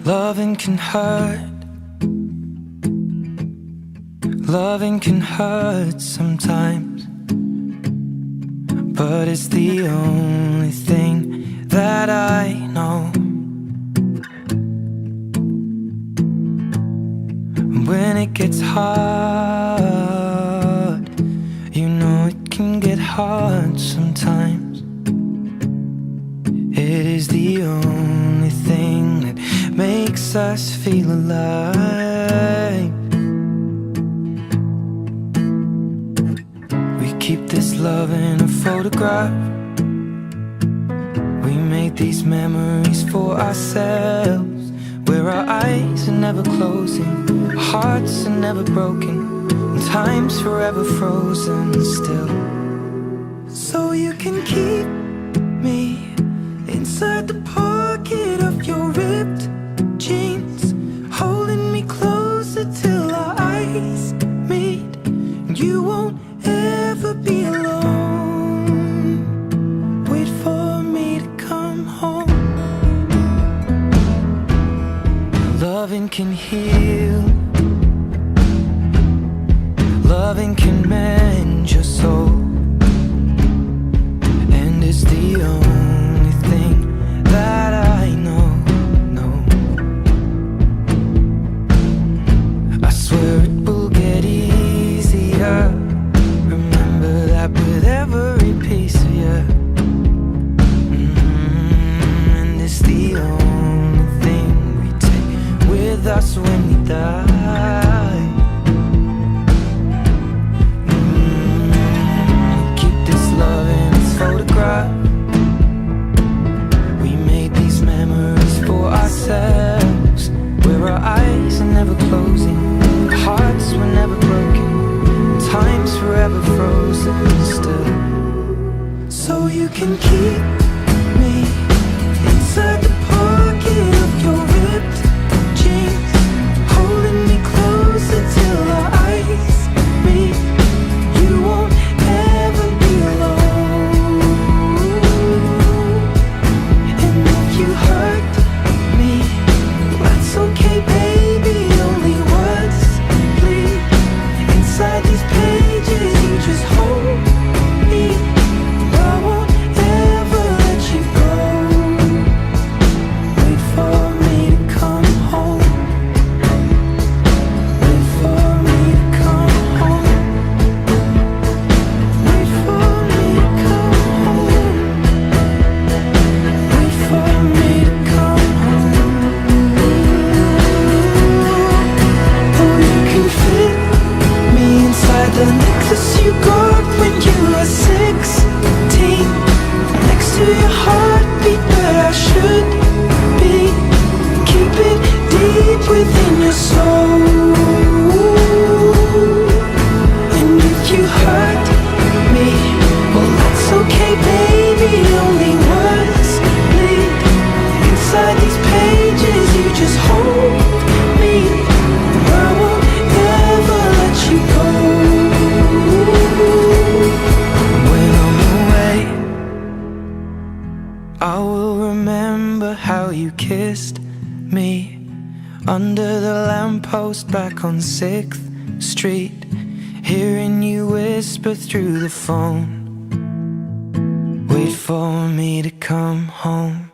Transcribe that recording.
Loving can hurt. Loving can hurt sometimes, but it's the only thing that I know. When it gets hard, you know it can get hard sometimes. It is the only thing that makes us feel alive. We keep this love in a photograph. We made these memories for ourselves, where our eyes are never closing, our hearts are never broken, and time's forever frozen still. So you can keep me inside the pocket of your ripped jeans, holding me closer till our eyes meet. You won't ever be alone. Wait for me to come home. Loving can heal. Loving can mend your soul, and it's the only thing that I know. I swear it will get easier. Remember that with every piece of you. And it's the only thing we take with us when we die. Keep this love in its photograph. We made these memories for ourselves, where our eyes are never closing, our hearts were never broken, time's forever frozen still. So you can keep me inside the pocket of your ripped jeans, holding me closer till our eyes meet. You won't ever be alone. And if you hurt me, that's okay, baby. Only words bleed inside these pages. You just hold me. I won't ever let you go. Wait for me to come home. Wait for me to come home. Wait for me to come home. Wait for me to come home. Oh, you can fit me inside the necklace you got when you were 16, next to your heartbeat where I should be. Keep it deep within your soul. And if you hurt me, well, that's okay, baby. Only words bleed inside these pages. You just hold me. I won't ever let you go. When I'm away, I will remember how you kissed me under the lamppost back on 6th Street, hearing you whisper through the phone. Wait for me to come home.